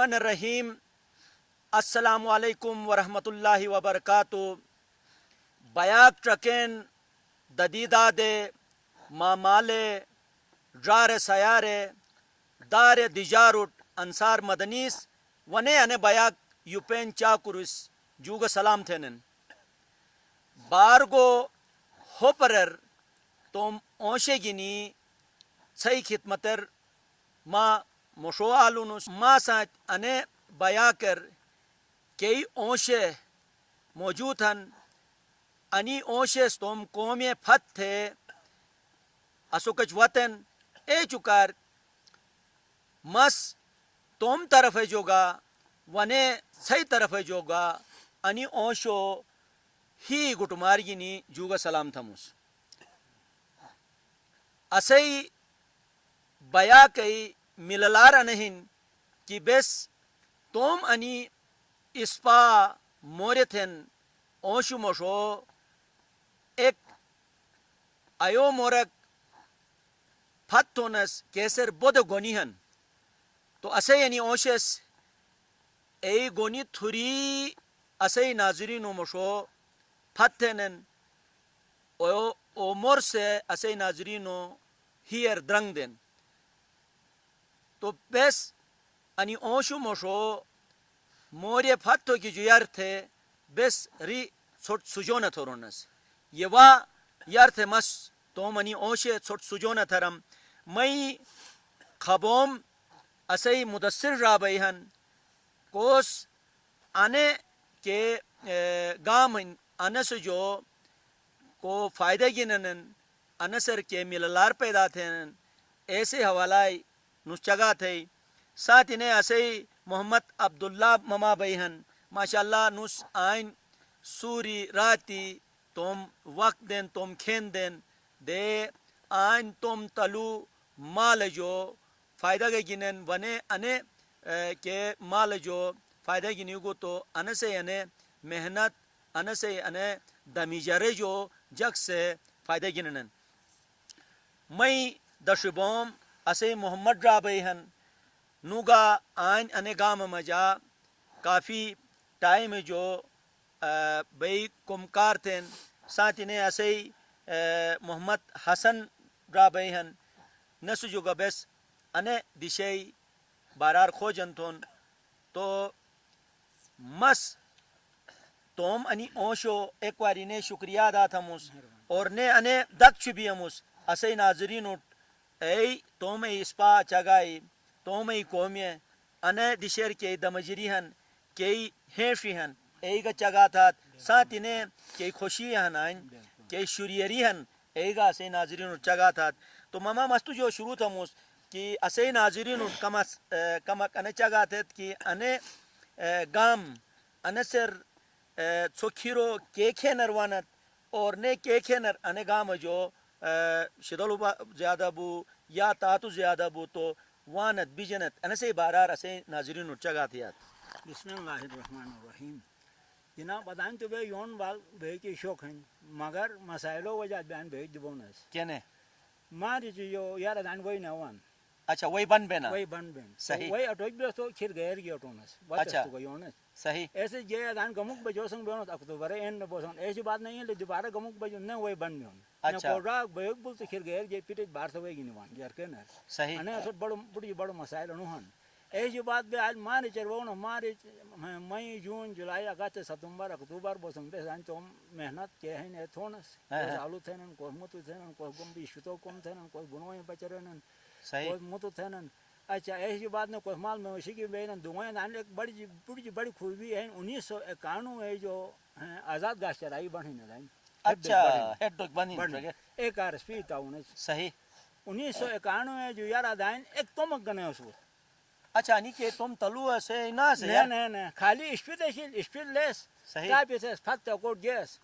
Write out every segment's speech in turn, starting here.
الرحمن الرحیم. السلام علیکم ورحمۃ اللہ وبرکاتہ. بیاک ٹرکین ددیداد مامالے جار سیارے دار دیجاروٹ انصار مدنیس ونے انے بیاک یوپین چاکرس جوگ سلام تھینن بارگو ہوپرر توم اونشے گینی صحیح خدمتر ما مشو آلونس ما سانت انے بیاکر کئی اونشے موجود ہن. انی اونشے توم قومی پھت تھے اسوکچ وطن اے چکار مس توم طرف جوگا ونے صحیح طرف جوگا انی اونشو ہی گٹمارگینی جوگا سلام تھموس. اسی بیا کئی مللار انہن کہ بیس توم انی اسپا مورتھن اونشو مشو ایک ایو مورک پھتونس کیسر بود گونیہن تو اسے یعنی اونشس ای گونی تھوری اسے ناظرینو مشو پھتنن او مور سے اسے ناظرینو ہیر درنگ دن تو بیس انی اونشو مشو موری پھتو کی جو یار تھے بیس ری چھوٹ سجونہ تھورونس یوا یار تھے مس تو منی اونشے چھوٹ سجونہ تھرم مئی خبوم اسے مدثر رابیہن کوس آنے کے گام انس جو کو فائدہ گننن انسر کے مللار پیدا تھین ایسے حوالائی نس چگا تھے ساتھ انہیں اسے محمد عبداللہ مما بیہن ماشاءاللہ نس آئین سوری راتی توم وقت دین توم کھین دین دے آئین توم تلو مال جو فائدہ گنن ونے انے کے مال جو فائدہ گنی گو تو انسے انے محنت انسے انے دمیجرے جو جگ سے فائدہ گنن مئی دشبوم اسے محمد رابیہن نوگا آئین انے گام مجا کافی ٹائم جو بئی کمکار تھین ساتھ انہیں اسے محمد حسن رابیہن نسو جو گبس انے دشئی بارار کھوجن تھون تو مس توم انی اونشو ایک واری نے شکریہ ادا تھموس اور نے انے دک چبی ہموس اسے ناظرینوٹ ای توم ای اسپا چگائی توم ای قومی انے دشیر کے دمجری ہن کئی ہیفی ہن ای گا چگا تھات ساتھ انہیں کئی خوشی ہن آئین کئی شریری ہن ای گا اسے ناظرینوٹ چگا تھات تو مما مستو جو شروع تھموس کہ اسے ناظرینوٹ کمک انے چگا تھت کہ انے گام انسر چھوکھیرو کیکھے نروانت اور نے کیکھے نر انے گام جو شدلو زیادہ بو یا تاتو زیادہ بو تو وانت بیجنت انسے بارار اسے ناظرین چگا تھیات. بسم اللہ الرحمن الرحیم. جناب ادان تو بے یون بال بے کی شوق ہیں مگر مسائلو وجہ بیان بے دبونس کینے ماری جو یار ادان وہی نوان اچھا وہی بن بینا وہی بن بین صحیح وہی اٹوج بھی تو کھر غیر کی اٹونس اچھا تو یونس صحیح ایسے جے ادان گمک بجو سنگ بیونت اکتوبر اینڈ بوسن ایسی بات نہیں ہے دوبارہ گمک بجو نہ وہی بن بیون اچھا کوڑا بیگ بول تو کھر غیر جے پیٹ بار تو وہی گنوان یار کے نہ صحیح انے اسٹ بڑی بڑو مسائل انہن ایسی بات بھی آج مارے چرونا مارے مئی جون جولائی اگست ستمبر اکتوبر بوسن بے جان تو محنت کے ہیں تھونس آلو تھنن کو متو تھنن کو گم بھی شتو کم تھنن کو گنوئی بچرن صحیح کو متو تھنن. اچھا ایسی بات نے کوئی مال مویشی کی بین دعائیں دان ایک بڑی خوبی ہے 1991 میں جو آزاد گاہ چرائی بڑھی نہ دائیں اچھا ہیڈ ڈاگ بنی ایک آر ایس پی ٹاؤن صحیح 1991 میں جو یار دائیں ایک تومک گنے اس اچھا نہیں کہ تم تلو سے نہ سے نہیں خالی اسپیڈ لیس صحیح تاپیس فت کوٹ گیس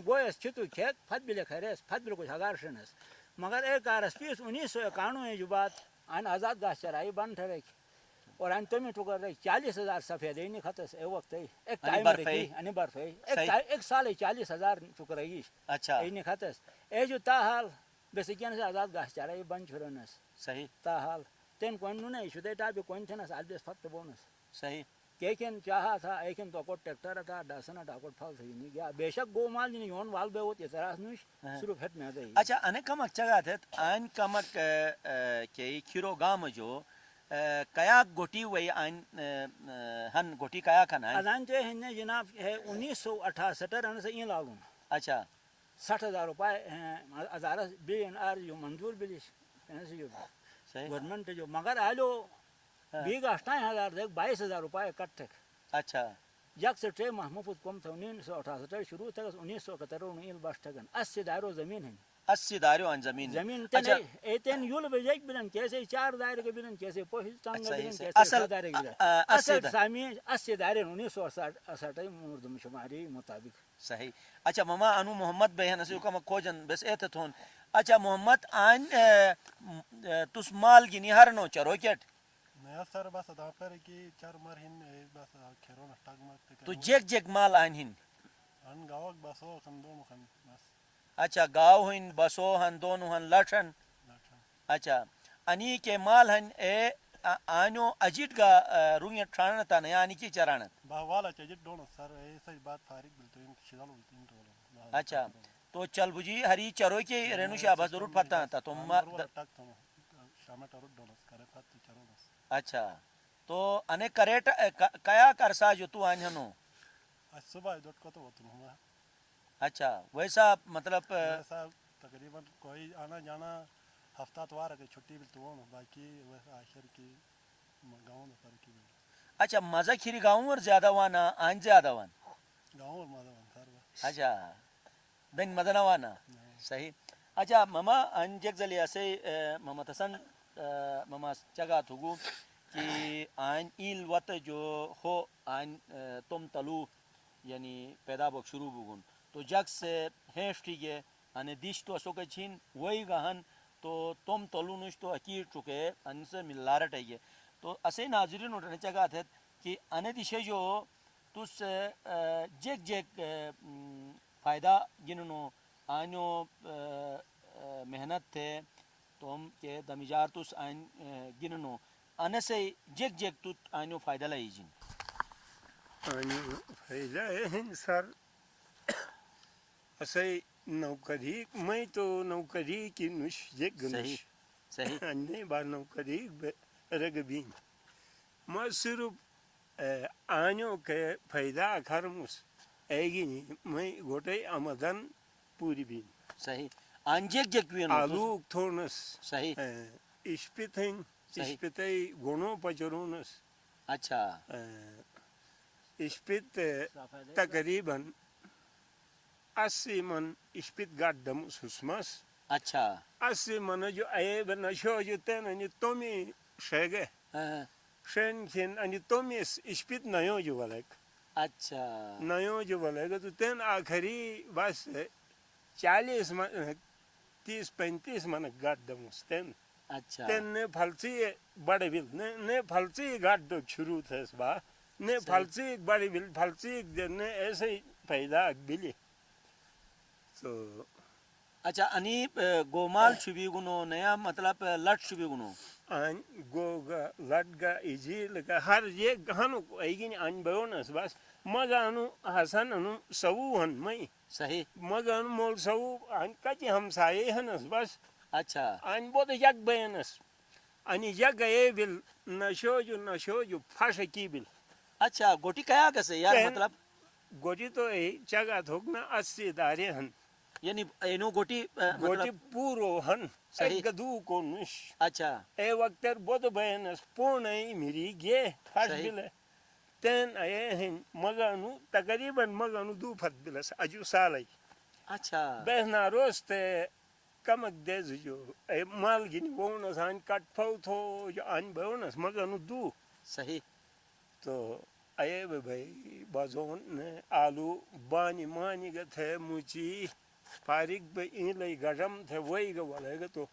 گویس چھتو کھیت فت بلے خیریس فت بلے کچھ ہزار شنس مگر ایک آر ایس پی 1991 میں جو بات آن آزاد گاہ چرائی بند تھے اور آن تمہیں ٹھکر رہی 40,000 سفید نہیں خطس اے وقت ایک ٹائم رہی انی برف ایک سال 40,000 ٹھکر رہی اچھا نہیں خطس اے جو تاحال بیسکین سے آزاد گاہ چرائی بند چھرنس صحیح تاحال تین کوئی نہیں شدے ٹاپی کوئی تھے نا سال بیس فت بونس صحیح کیکن چاہا تھا ایکن تو کو ٹریکٹر تھا ڈاسنا ڈاکٹ پھل تھی نہیں گیا بے شک گو مال نہیں یون وال بے ہوتی تراس نوش صرف ہٹ میں دے اچھا انے کمک چگات ہے آن کمک کے کھیرو گام جو کیا گوٹی وی آن ہن گوٹی کیا کھنا ہے ادان چے ہن جناب ہے 1968 رن سے این لاگوں اچھا 60,000 روپے ہزار بین آر جو منظور بلیش پیسے جو صحیح گورنمنٹ جو مگر آلو بیگا 28,000 دیکھ 22,000 روپے کٹ تک اچھا یک سے ٹے محمود کم تھا 1968 شروع تھا 1971 انیل باش تھگن 80 دائروں زمین ہے 80 دائروں ان زمین زمین تن ایتن یول بجیک بلن کیسے 4 دائرے کے بلن کیسے پوہل تانگ بلن کیسے اصل 6 دائرے کے بلن اصل سامی 80 دائرے 1968 مردم شماری مطابق صحیح اچھا ماما انو محمد بہن اسی کو کھوجن بس ایت تھون اچھا محمد آن تس مال گنی ہر نو چرو کیٹ نیا سر بس ادا پر کی چار مر ہن بس کھیرون ٹاگ مت تو جیک جیک مال آن ہن ان گاوک بس او کن دونوں کن بس اچھا گاو ہن بسو ہن دونوں ہن لٹھن اچھا انی کے مال ہن اے آنو اجیٹ گا روی ٹھان تا نیا انی کی چران با والا چجٹ دونوں سر ایسا بات فارغ بل تو ان شدال تین تو اچھا تو چل بجی ہری چرو کے رینو شاہ بس ضرور پتہ تھا تو ٹاک تو شام ٹرو دونوں کرے پت چرو بس اچھا تو انے کریٹ کیا کرسا جو تو آن ہنو صبح دوٹ کو تو ہوں اچھا ویسا مطلب ایسا تقریباً کوئی آنا جانا ہفتہ اتوار کے چھٹی بھی تو باقی ویسا آخر کی گاؤں پر کی اچھا مزہ کھیری گاؤں اور زیادہ وانا آن زیادہ وان گاؤں اور مادہ سر اچھا دن مدنہ وانا صحیح اچھا ماما ان جگ زلی اسے ماما تسن ماما چگا تھگو کہ آن ایل وط جو ہو آن تم تلو یعنی پیدا بک شروع بگن تو جگ سے ہیشٹی گے آنے دیش تو اسو کے چھین وہی گہن تو تم تلو نش تو اکیر چکے ان سے ملارٹ ہے تو اسے ناظرین اٹھنے چگا تھے کہ آنے دیشے جو تس جیک جیک فائدہ گننو آنو محنت تھے تو ہم کے دمیجار تس آن گننو آنے سے جیک جیک تو آنو فائدہ لائی جن آنو فائدہ ہے سر اسے نوکری میں تو نوکری کی نش جیک صحیح گنش صحیح انہیں بار نوکری رگبین ما صرف آنو کے فائدہ کرمس ایگینی میں گوٹے آمدن پوری بین صحیح آن جیک جیک وینو آلو تھونس صحیح اشپتن اشپتے گونو پچرونس اچھا اشپت تقریباً 80 من اشپت گاٹ دم سسمس اچھا 80 من جو اے بنشو جو تن ان تومی شگے شن کھن ان تومی اشپت نیو جو ولک اچھا نیو جو ولک تو تن آخری بس 40 من 30-35 من گاٹ دمس تن اچھا تن نے پھلسی بڑے بل نے پھلسی گاٹ دو شروع تھے اس بار نے پھلسی بڑی بل پھلسی نے ایسے ہی پیدا بلی تو اچھا انی گومال چھبی گنو نیا مطلب لٹ چھبی گنو ان گوگا لٹگا ایجیل کا ہر یہ گہنو ایگین ان بونس بس مگانو حسن انو سو ہن میں صحیح مگان مول سو ان کچھ ہمسائے ہنس بس اچھا ان بود یک بینس ان یک اے بل نشو جو پھش کی بل اچھا گوٹی کیا کسے یار مطلب گوٹی تو چگا تھوکنا 80 دارے ہن یعنی اینو گوٹی گوٹی پورو ہن صحیح گدو کو نش اچھا اے وقت بود بینس پونے میری گے پھش بل تین اے ہن مگانو تقریباً مگانو دو پھت بلس اجو سالی اچھا بہنا روست کمک دیز جو اے مال گنی بونس آن کٹ پھو تھو جو آن بونس مگانو دو صحیح تو اے بھائی بازون آلو بانی مانی گا تھے مچی فارغ بے این لئی گرم تھے وہی گا والے گا تو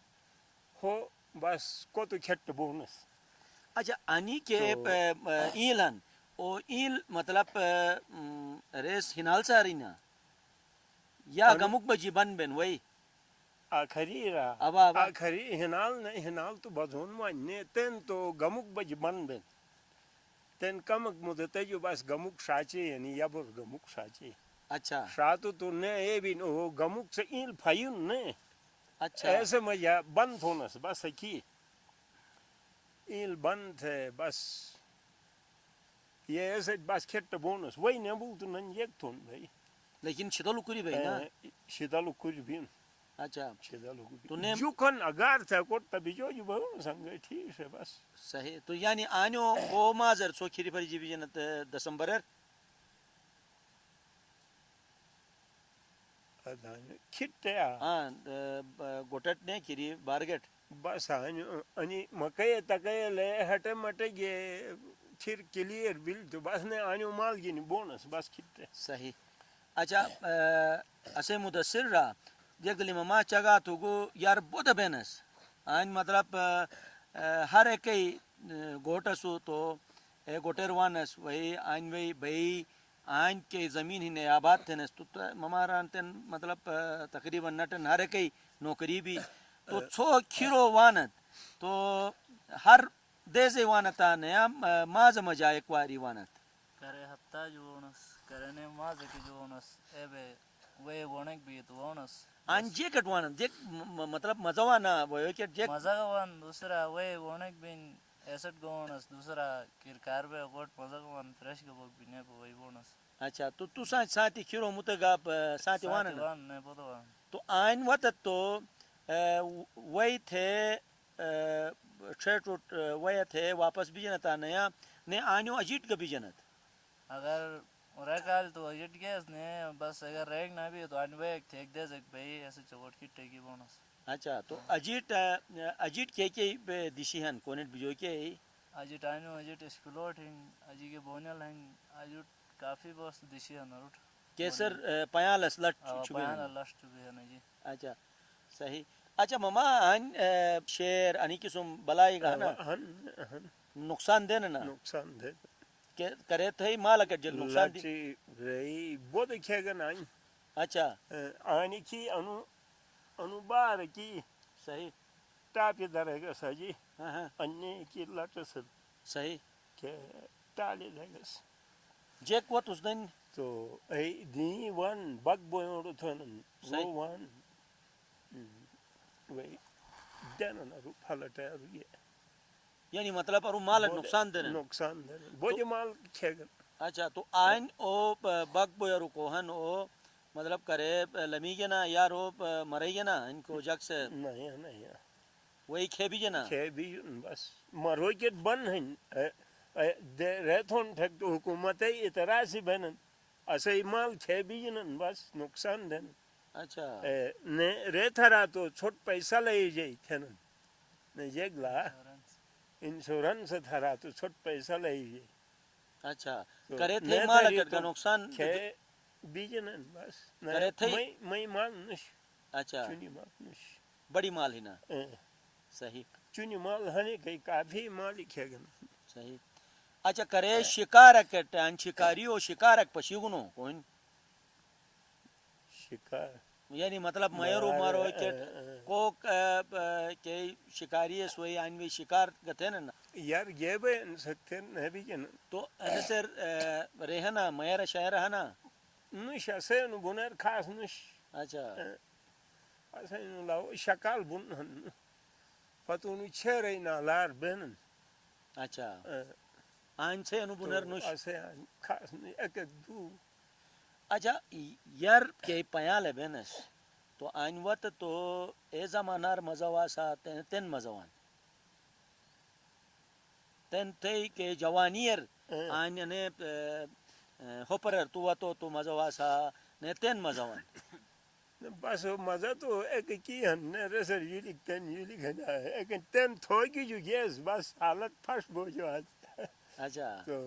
ہو بس کو تو کھٹ بونس اچھا انی کے ایلن او ایل مطلب ریس ہنال سارینا یا گمک بجی بن بن وہی آخری را آخری ہنال نہیں ہنال تو بازون مانی تین تو گمک بج بن بن تن کمک مدت جو بس گمک شاچے یعنی یبر گمک شاچے اچھا شاتو تو نے اے بھی نو گمک سے ایل پھائیون نے اچھا ایسے مجھا بند ہونس بس کی ایل بند ہے بس یہ ایسے بس کھٹ بونس وہی نبول تو نن یک تھون بھائی لیکن شدلو کری بھائی نا شدالو کچھ بھی اچھا شدالو تو نے جو کن اگر تھا کوٹ تبھی جو بہو سنگے ٹھیک ہے بس صحیح تو یعنی آنیو او مازر سو کھیری پری جی بھی جنت دسمبرر ادھان کھٹیا ہاں گوٹٹ نے کھیری بارگٹ بس انی مکئی تکئی لے ہٹے مٹے یہ پھر کلیئر بل تو بس نے آنیو مال گینی بونس بس کھٹے صحیح اچھا اسے مدثر را دیکھ دلی مما چگا تو گو یار بود بینس آن مطلب ہر ایک گوٹسو تو گوٹر وانس وہی آن وہی بھئی آن کے زمین ہی نے آباد تھے نس تو مما ران تن مطلب تقریباً نٹن ہر ایک نوکری بھی تو چھو کھیرو وانت تو ہر دیزے وانتا نیا ماز مجا ایک واری وانت کرے ہفتہ جوونس کرنے ماز کی جوونس اے بے وے وونک بھی تو وونس آن جیکٹ وانت جیک مطلب مزوانا وہ جیکٹ جیک مزہ گوان دوسرا وے وونک بین ایسٹ گوونس دوسرا کار بے گوٹ مزہ گوان فریش گو بھی نے وے وونس اچھا تو ساتھی کھیرو متگا ساتھی وانا نا وان نے بودو وان تو آئین وقت تو وہی تھے ٹھیٹ وہی تھے واپس بھی جنتا نیا نے آنیو اجیٹ کا بھی جنت اگر ریکال تو اجٹ گیس نے بس اگر ریک نہ بھی تو ان وے ایک تھیک دے سک بھئی ایسے چوٹ کی ٹیکی بونس اچھا تو اجیٹ کے دیشی ہن کونٹ بجو کے اجٹ آنیو اجٹ اسپلوٹ ہیں اجی کے بونل ہیں اجٹ کافی بہت دیشی ہیں نروٹ کیسر پیالس لٹ پیان لشٹ بھی ہے نا جی اچھا صحیح اچھا مما آن شیر انی قسم بلائی گا نا نقصان دینا نا نقصان دے کرے تھے مالا کٹ جل نقصان دی لچی رہی بہت کھے گا نا اچھا آنی کی انو بار کی صحیح ٹاپی درے گا سا جی ہاں ہاں انی کی لٹ سر صحیح کہ ٹالی لے گا جیک وات اس دن تو ای دی ون بگ بوئن تھن صحیح وہ ون وہی دینا نا رو پھلٹے رویے یعنی مطلب اور مال نقصان دینا نقصان دینا بوجھ مال کھے گا اچھا تو آئین او بگ بوئر کو ہن او مطلب کرے لمی گنا یا رو مرئی گنا ان کو جگ سے نہیں نہیں وہی کھے بھی جنا کھے بھی بس مروکت بن ہیں ریتھون ٹھیک تو حکومت اعتراضی بنن اسے مال کھے بھی جنن بس نقصان دینا اچھا نے ریتھرا تو چھوٹ پیسہ لے جائی تھنن نے جگلا انشورنس تھرا تو چھوٹ پیسہ لے جائی اچھا کرے تھے مال کٹ کا نقصان کھے بھی جنن بس کرے تھے میں مال نش اچھا چونی مال نش بڑی مال ہی نا صحیح چونی مال ہنے کئی کافی مال ہی کھے گنا صحیح اچھا کرے شکارک ان شکاریو شکارک پشیگنو کوئی شکار یعنی مطلب میرو مارو کٹ کو کہ شکاری سوئی انوی شکار گتے نا یار یہ بھی سکتے ہیں بھی جن تو انسر رہنا میرا شہر ہے نا نش اسے نو بنر خاص نش اچھا اسے نو لاو شکال بن ہن پتو نو چھرے نا لار بنن اچھا آن سے انو بنر نش اسے خاص ایک دو اچھا یار کے پیال بینس تو آن وقت تو اے زمانار مزواسا تین مزوان تین تے کہ جوانیر آن نے ہوپرر تو مزواسا نے تین مزوان بس مزہ تو ایک کی ہن رسر یلی تین یلی گنا ہے ایک تین تھوکی جو گیس بس حالت پھس بوجو اچھا تو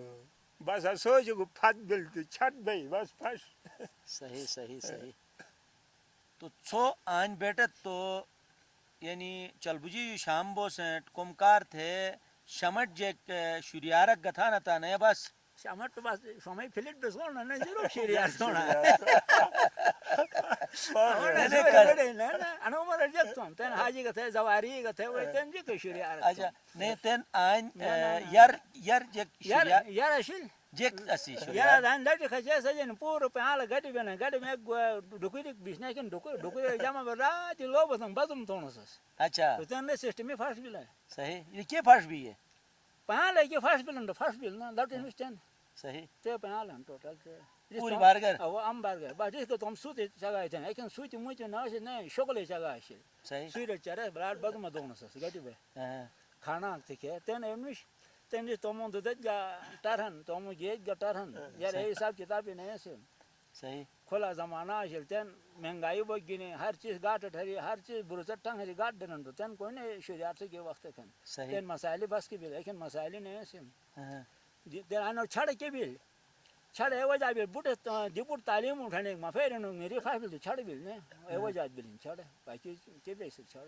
بس اسو جو پھت بل تو چھٹ بئی بس پھس صحیح صحیح صحیح تو چھو آن بیٹت تو یعنی چل بجی شام بو سینٹ کمکار تھے شمٹ جیک شریارک گتھا نہ تھا نئے بس আমার তো বাস সময় ফিলিট বেশ না না জিরো সিরিয়াস না না না انا عمر جبتهم تن حاجه كته زواري كته وتن جك شريعه اچھا نے تن آن یار یار جک يا شریا يا رشيل جک اسی يا شریا دان دټ خچه سجن پورو په حاله غټي بنه غټي مې ډوکې دې بيشنه کې ډوکې جامه برا دي لو بزم بزم تونس اچھا تو تن سیستم فاش بلا صحیح یہ کیا فرش بھی ہے په حاله کې فاش بلند فاش بل نه دټ انشتن صحیح ته په حاله ټوټل پوری بارگر او ام بارگر با دې کو تم سوت چاغای ته لیکن سوت مو ته نه نه شغل چاغای شي صحیح سویل چره برار بزم دونس غټي به ہاں، کھانا ته تن امش تن تو مون دد گا ټرهن تو مو گیج گا ټرهن یار ای حساب کتاب نه سه صحیح کھلا زمانہ شلتن مہنگائی بگینے ہر چیز گاٹ ٹھری ہر چیز برسٹ ٹنگ ہری گاٹ دنن تو تن کوئی نے شریعت کے وقت کن صحیح تن مسائل بس کی بھی لیکن مسائل نہیں سم ہاں، تن انو چھڑ کے بھی چھڑ ہے وجہ بھی بوٹ دیپور تعلیم اٹھانے ما پھر نو میری خاص چھڑ بھی نے ہے وجہ بھی چھڑ باقی کے بھی چھڑ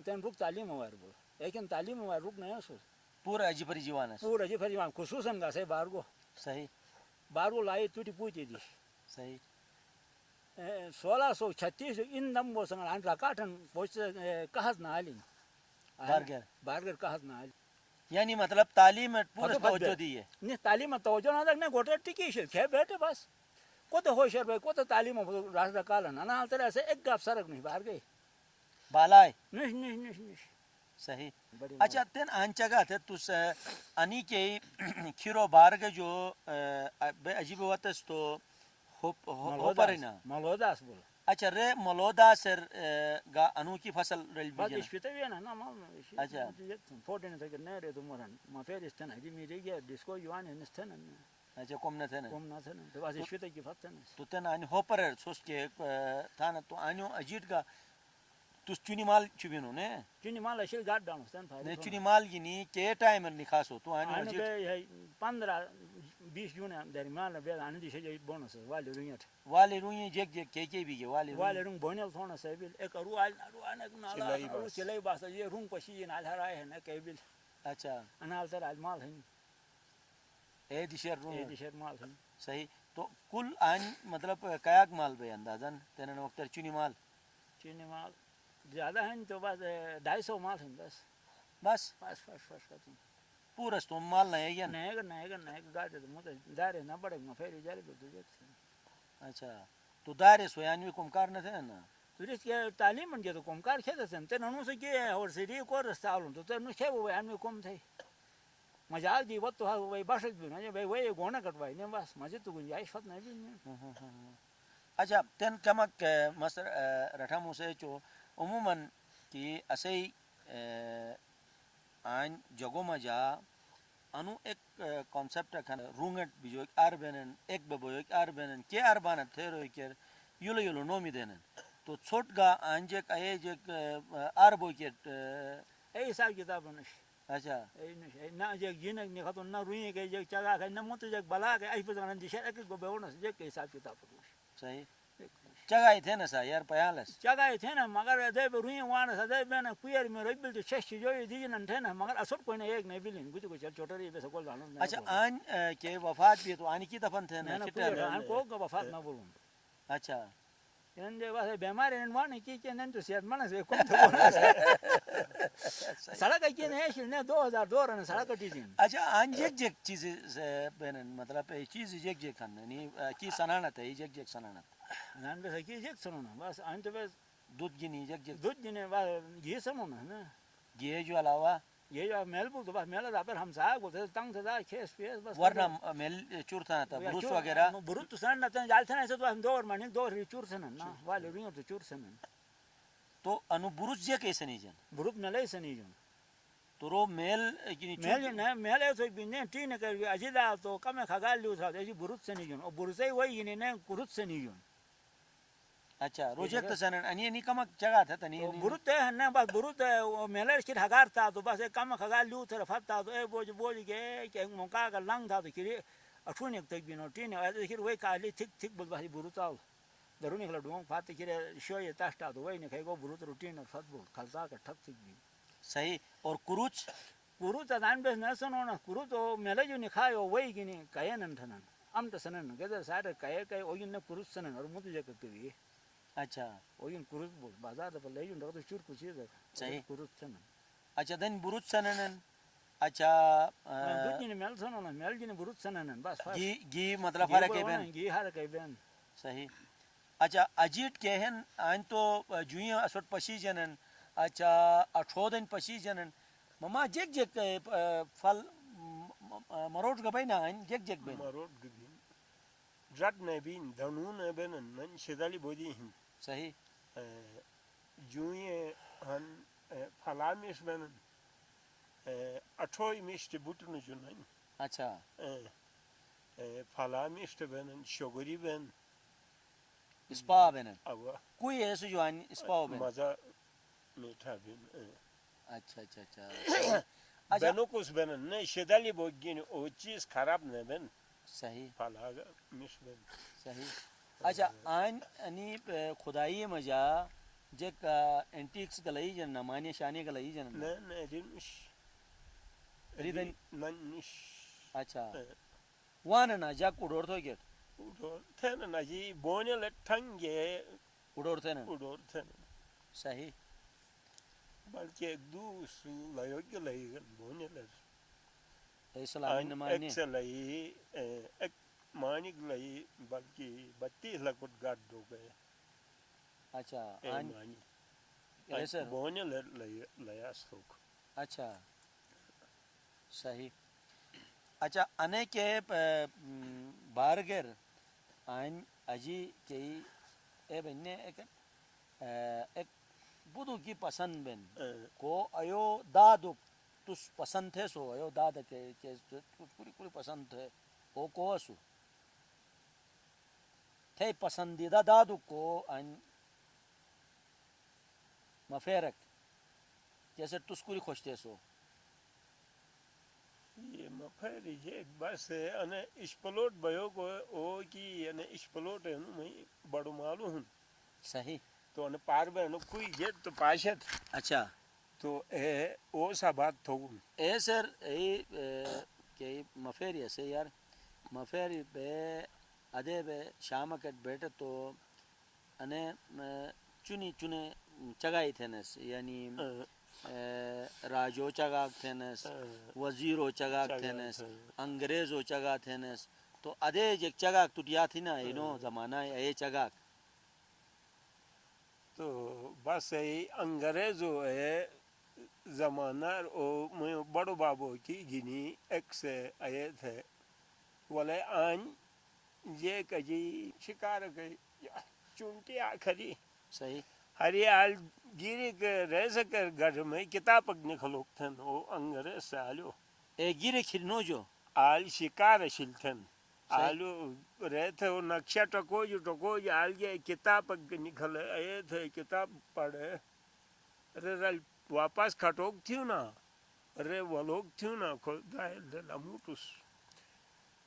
تن رک تعلیم وار بول لیکن تعلیم وار رک نہیں سو پورا اجی پری جیوان ہے پورا جی فریمان خصوصا گا سے بارگو صحیح بارگو لائی ٹوٹی پوچی دی صحیح 1636 in dam bo sangal an rakatan poch kahas na ali بارگر barger kahas na ali یعنی مطلب تعلیم میں پورا Hadi توجہ bak دی ہے ne talim tawajjo na ne gote tiki shil ke bete bas ko to hoşer be ko to talim rasta kalan ana altera se ek gap sarak nahi bahar gay بالائے nish صحیح badi اچھا تین آنچگا تھے تس انی کے کھیرو بارگ جو بے عجیب واتس تو ہو پرینا malodas bol اچھا رے ملودا سر گا انو کی فصل رل bak بیجنا işpite yana na mal Acha. foden te ne re dumoran ma fer istan hadi mi re disco yuan istan اچھا کم نہ تھے نا kom na than bas işpite ki fatan تو تین آنی ہو پر سوس کے تھا نا تو آنیو اجیٹ کا تس چونی مال چوبینو نے Şimdi mal aşil gard down stan نے چونی مال گینی کے ٹائم نکھاسو تو آنیو Aynı اجیٹ be 15-20 gün dermanla be anı dişe bonus vali rünyat. والے روئی جگ جگ کے بھی گے والے Vali rung bonel sonra sebil ek rual ruanek nala ru çelay basa ye rung paşi nal haray ne kebil اچھا ana alter al mal hin اے دشر رو e dişer mal hin. صحیح تو کل آن مطلب کیاک مال بے اندازن تینن وقت چونی مال Şimdi mal ziyada hin to bas 250 mal hin bas بس bas katın. Porus تو مال نہ ہے ین Ne gard de mut dare na bade ma feri jale be duyet. اچھا تو دار سویانوی کم کار نہ تھے نا Turist ke talim men gedo kom kar khedasen ten onu se ke or seri ko rastalun to ten ke wo an kom thai مجال دی وقت ہے وہ باشد بھی نہیں بھائی وہ گونا کٹوائی نہیں بس مجھے تو گنجائش فت نہیں بھی اچھا تین کمک مصر رٹھا موسے چو عموماً کی اسی آن جگو مجا انو ایک کانسیپٹ رکھن رونگٹ بھی جو ایک آربینن ایک ببو ایک آربینن کے آربانت تھے روی کر یلو یلو نومی دینن تو چھوٹ گا آنجک آئے جک آربو کیٹ اے حساب کتاب نش اچھا اے نش نہ جگ جن نے خاتون نہ روئی کے جگ چگا کہ نہ مت جگ بلا کے ای پزن دی شر ایک گو بونس جگ کے حساب کتاب صحیح چگائی تھے نا سا یار پیالس چگا تھے نا مگر دے روئی وان سدے بنا کویر میں ربل تو چش جو دی نن تھے نا مگر اسٹ کوئی ایک نہیں بلین گجو چل چھوٹری بس کول جانو اچھا آن کے وفات بھی تو آن کی دفن تھے نا ان کو کو وفات نہ بولوں اچھا ان دے واسے بیمار ان وان کی کہ نن تو صحت من سے کو تو سڑک کی نہیں نے 2002 رن سڑک ٹی دین اچھا آن جگ جگ چیز بینن مطلب چیز جگ جگ کھن نہیں کی سنانت ہے جگ جگ سنانت نان بس کی جگ سنو نا بس انت بس دودھ گینی جگ جگ دودھ جنے یہ سمو نا گے جو علاوہ یہ جو میل بول تو بس میل دا پر ہم صاحب کو تنگ سے دا کیس پیس بس ورنہ میل چور تھا نا بروس وغیرہ بروت تو سن نہ جال تھا ایسے تو ہم دور مانی دور چور سن نا والے رینگ تو چور سن تو انو بروس جے کیسے نہیں جان بروت ملے سنی جو تو رو میل کی میل نہ میل تو بنے تین کر اجدا تو کم کھگال لو تھا ایسی بروت سنی جو اور بروسے وہی نے کرت سنی جو اچھا روجک تو سنن اني ني کم جگہ تھا تنی بروت ہے نا بس بروت میل کی ہگار تھا تو بس کم کھگال لو تھا فتا تو اے بوج بوج کے کہ موقع کا لنگ تھا تو کری اٹھونے تک بینو تین ایسے کہ وہ کالی ٹھیک ٹھیک بس بروت آو درونی کلا ڈون فات کری شوی تاشتا تو وہ نے کہ بروت روٹین فت بول کھلتا کا ٹھک ٹھیک بھی صحیح اور کروچ kuru ta dan bes na sono na kuru to melajo ni khayo wei gini kayanan thanan am ta sanan gada sare kay kay ogin na kuru sanan or mutu je kakki اچھا ogin kuru bazar da lejo ndo to chur kuchi da صحیح kuru sanan اچھا دن بروت سننن اچھا gini mel sono na mel gini burut sanan bas fas گی مطلب فرق ہے بین gi har kay ben صحیح اچھا اجیٹ کہن آن تو جوئیں اسوٹ پشی جنن اچھا اٹھودن پشی جنن مما جگ جگ فل مروٹ گبئی نا آن جگ جگ بین مرود گبین رد نبین دنون بینن من شدالی بودی ہن صحیح جوئیں ہن فلامیش بینن اٹھوئی میشت بوٹن جنن اچھا فلامیشت بینن شگری بین اسپا بینن اب کوئی ایسو جو آن اسپاو بین مزہ میٹھا بین اچھا اچھا اچھا اچھا بینو کس بینن نے شدالی بودگین او چیز خراب نہ بین صحیح فلا مش بین صحیح اچھا آن انی خدائی مجا جک انٹیکس گلائی جن نمانی شانی گلائی جن نہ رنش ریدن ننش اچھا وانا نا جاک اڑور تو گیٹ اڑور تھن نہ جی بونے لٹھنگے اڑور تھے نا اڑور تھن صحیح بلکہ دوس لایو کہ لای بونے لر اسلامی نمانی ایک لای ایک مانک لای بلکہ بتی لکٹ گاڈ دو گئے اچھا اے آن مانی ایسر بونے لر لیا سوک اچھا صحیح اچھا انے کے بارگر آن اجی کئی اے بننے ایک بدو کی پسند بن کو ایو دادو تس پسند تھے سو ایو داد کے پوری پوری پسند تھے او کو اسو تھے پسندیدہ دادو کو ان مفیرک جیسے تسکوری خوش تھے سو یہ مفیری یہ بس انا اشپلوٹ بیو کو او کی یعنی اشپلوٹ ہے میں بڑو مالو ہوں صحیح تو ان پار بے نو کوئی جت تو پاشت اچھا تو اے او سا بات تھو اے سر اے کہ مفیری ایسے یار مفیری بے ادے بے شام کٹ بیٹے تو انے چنی چنے چگائی تھینس یعنی راجو چگاک تھینس وزیرو چگاک تھینس انگریزو چگا تھینس تو ادے جک چگاک ٹوٹیا تھی نا اینو زمانہ اے چگاک تو بس اے انگریزو اے زمانہ او میں بڑو بابو کی گنی ایک سے آئے تھے والے آن یہ کجی شکار گئی چونٹی آخری صحیح ہری آل گیری کے رہ سکر گھر میں کتاب نکلوک تھن او انگریز سے آلو اے گیرے کھرنو جو آل شکار شل تھن آلو رہتے ہو نقشہ ٹکو جو آل گیا کتاب نکل آئے تھے کتاب پڑھے رے واپس کھٹوک تھیو نا رے ولوک تھیو نا خدا لموٹس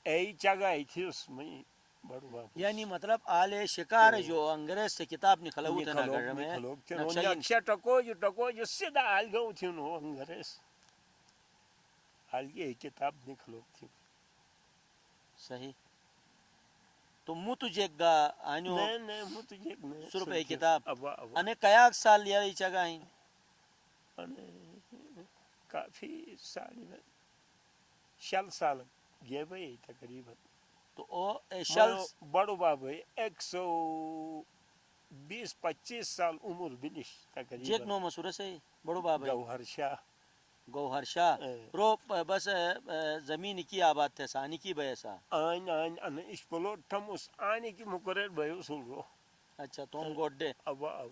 ای چگائی تھیوس میں بڑو بابو یعنی مطلب آلے شکار جو انگریز سے کتاب نکلو تھے نا گھر میں نقشہ ٹکو جو سیدھا آل گو تھیو نا انگریز آل گیا کتاب نکلوک تھیو صحیح تو مو تجھے گا آنیو نہیں مو تجھے سر پہ کتاب ابا انے کیاک سال لیا ای چگاہیں کافی سال شل سال گئے بھائی تقریباً تو او شل بڑو بابو 120-25 سال عمر بلش جیک تقریباً نو مسورہ سے بڑو بابا گوہر شاہ گوہر شاہ رو بس زمین کی آباد تھے سانی کی بیسا آن اشپلو ٹھمس آنی کی مقرر بیو سلو اچھا توم گوڈے ابا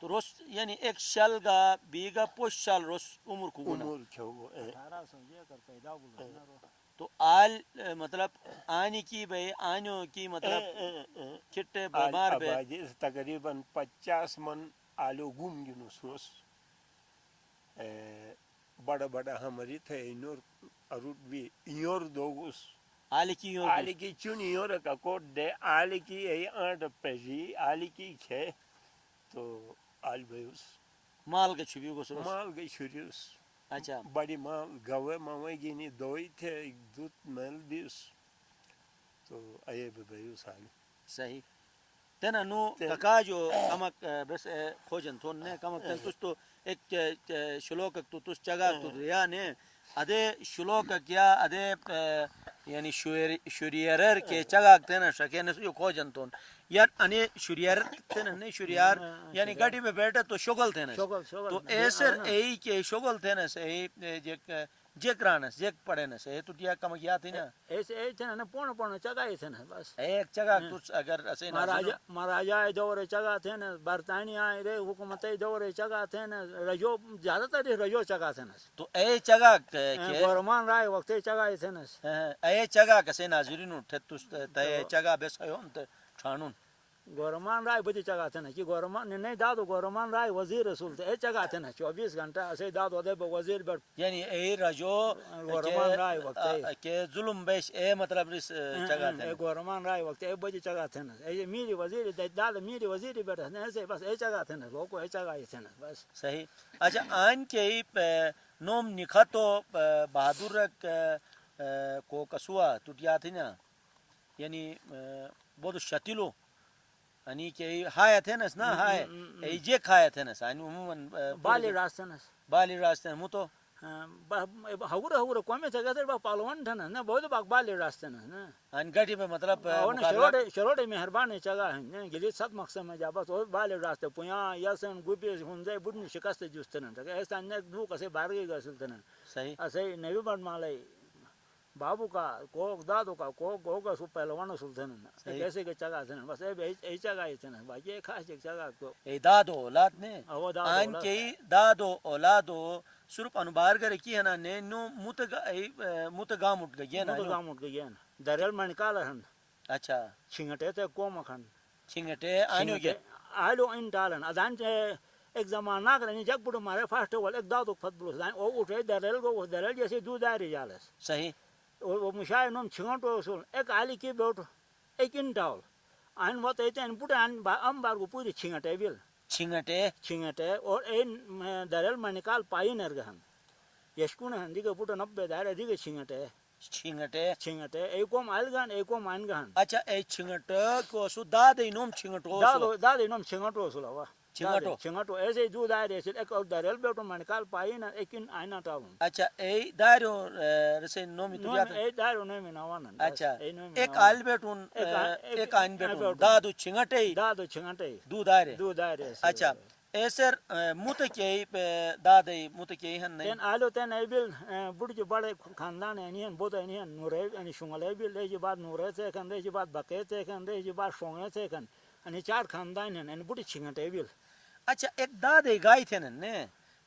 تو روس یعنی ایک شل گا بیگا پوش شال روس عمر کو گنا عمر کھو 1800 یہ کر پیدا بولو نا رو تو آل مطلب آنی کی بے آنیوں کی مطلب چھٹے بار بے آبادی تقریباً 50 من آلو گم گنوس روس بڑا بڑا ہماری تھے انور اروٹ بھی انور دوگوس آلی کی یوں آلی کی چون انور کا کوٹ دے آلی کی ای آنڈ پیجی آلی کی کھے تو آل بیوس مال کے چھویو کو سروس مال گئی شریوس اچھا بڑی ماں گوے ماں گینی دوئی تھے دوت مل بیس تو آئے بھائی سال صحیح تینا نو تے- ککا جو کمک بس خوجن تھون نے کمک تن تس تو ایک شلوک تو تس چگا تو دیا نے ادے شلوک کیا ادے یعنی شریرر کے چگا تینا شکے نے جو خوجن تھون یار انے شریار تینا نے شریار یعنی گاڑی میں بیٹھا تو شغل تینا شغل تو ایسر ای کے شغل تینا سے ای جیک رانس جیک پڑھنس ای تو دیا کمک یا تھی نا ایسے ایسے نا پون چگائی تھے نا بس ایک چگا تو اگر اسے مہاراجا دور چگا تھے نا برطانیہ رے حکومت دور چگا تھے نا رجو زیادہ تر رجو چگا تھے نا تو اے چگا گورمان رائے وقت چگائی تھے نا اے چگا کسے ناظرین ٹھتس تے چگا بس ہون تے ٹھانون گورمان رائے بدی چگا تھے نا کہ گورمان نہیں دادو گورمان رائے وزیر رسول تھے اے چگا تھے نا 24 گھنٹہ اسے دادو دے وزیر بیٹھ یعنی اے رجو گورمان رائے وقت کے ظلم بیش اے مطلب اس چگا تھے گورمان رائے وقت اے بدی چگا تھے نا اے میری وزیر داد میری وزیر بیٹھا نا ایسے بس اے چگا تھے نا لوگ اے چگائی تھے نا بس صحیح اچھا آن کے نوم نکھتو بہادر کو کسوا ٹوٹیا تھی نا یعنی بہت شتیلو یعنی کہ ہائے تھے نا ہائے ای جے کھائے تھے نا یعنی عموماً بالی راستے نا بالی راستے مو تو ہور کومے تھے گھر پالوان تھا نا بہت باغ بالی راستے نا ان گاڑی میں مطلب شروڑے مہربانی چگا ہے گلی سات مقصد میں جا بس بالی راستے پویا یسن گوبی ہنزے بڑن شکست جوستن ایسا نے دو کسے بارگی گسلتن صحیح اسے نبی بن مالے بابو کا کوک دادو کا کوک گوگا سو پہلوان سلطن کیسے کے چگا تھے بس اے چگا ہی تھے باقی ایک خاص ایک چگا کو اے دادو اولاد نے ان کے دادو اولادو صرف انبار گر کی ہے نا نے نو متگام اٹھ گیا نا گام اٹھ گیا درل من کالا ہن اچھا چھنگٹے تے کوم کھن چھنگٹے آنو گیا آلو ان ڈالن ادان ایک زمانہ کرنے جگ بڑو مارے فاسٹ ہو ایک دادو پھت بلو او اٹھے درل کو درل جیسے دو داری جالس صحیح وہ مشاہد نوم چھنگٹو اصول ایک آلی کی بیٹھو ایک انٹاول آئین وقت ایتے ہیں پوٹے ام بار کو پوری چھنگٹے بیل چھنگٹے اور این درل منکال پائی نرگہن یشکون ہن دیگه پوٹے 90 دارے دیگه چھنگٹے ایکوم آلگان ایکوم آنگہن اچھا اے چھنگٹے کو سو دادے نوم چھنگٹو دادے نوم چھنگٹو اصول ہوا چھنگٹو ایسے دو دارے ایسے ایک درل بیٹھو منکال پائی نا ایک آئینا ٹاون اچھا اے دارو رسے نومی تو جاتا اے دارو نومی نوانن اچھا ایک آل بیٹون ایک آئین بیٹون دادو چھنگٹے دو دارے اچھا ایسر متکی دادے متکی ہن نہیں تین آلو تین ایبیل بڑی بڑے خاندان ہیں بہت ہیں نورے یعنی شنگل ایبیل لے جی بعد نورے تھے کن لے جی بعد بکے تھے کن لے جی بعد شونگے تھے کن یعنی 4 خاندان ہیں یعنی بڑی چھنگٹ ایبیل اچھا ایک دادے گائے تھے نا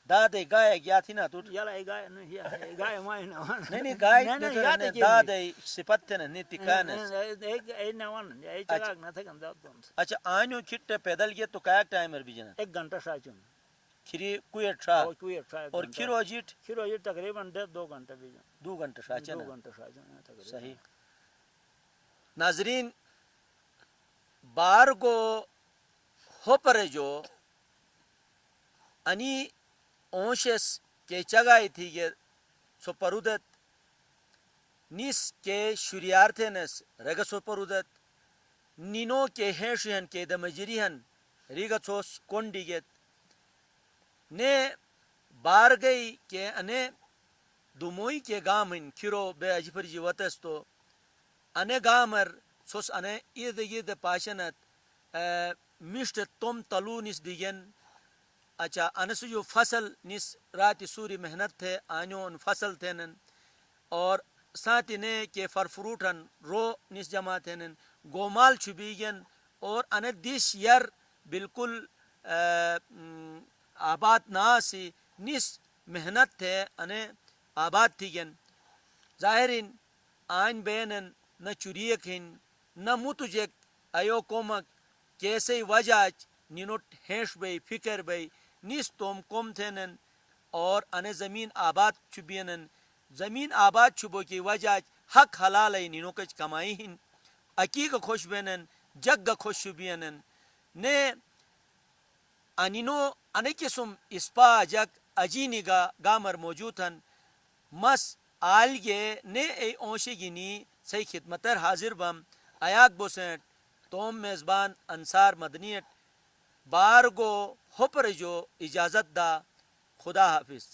دادے گائے گیا تھی نا تو یلا گائے نہیں گائے مائی نہ نہیں گائے دادے صفت تھے نا نیتی کانس ایک اے نوان اے چلا نہ تھے کن داد اچھا آنو کھٹ پیدل گیا تو کیا ٹائمر بھی جنا 1 گھنٹہ ساچون کھری کوئٹ شاہ اور کھرو جیٹ تقریباً 2 گھنٹہ بھی 2 گھنٹہ ساچن 2 گھنٹہ ساچون صحیح ناظرین بار کو ہو پر جو انی اونشس کے چگائی تھی یہ سو پرودت نیس کے شریار تھے نس رگ سو پرودت نینو کے ہیشن کے دمجری ہن ریگا سوس کونڈی گت نے بار گئی کے انے دوموئی کے گامن کھرو بے اجپر جیوتس تو انے گامر سوس انے اید پاشنت مشت توم تلو نس دیگن اچھا انس جو فصل نس رات سوری محنت تھے آنو ان فصل تھے نن اور ساتھ نے کے فر فروٹن رو نس جمع تھے نن گومال چھبیگن اور ان دیش یر بالکل آباد ناسی نس محنت تھے انے آباد تھی گن ظاہرین آئین بینن نہ چوریک ہن نہ متجک ایو کومک کیسے وجہ نینوٹ ہیش بئی فکر بئی نیس توم کوم تھینن اور ان زمین آباد چھبینن زمین آباد چھبو کی وجہ حق حلال نینو کچ کمائی ہن عقیق خوش بینن جگ خوش بینن نے انینو ان قسم اسپا جگ اجی نگا گامر موجود ہن مس آلگے نے ای اونشی گینی سی خدمتر حاضر بم ایاک بوسنٹ توم میزبان انصار مدنیت بارگو ہوپر جو اجازت دا خدا حافظ.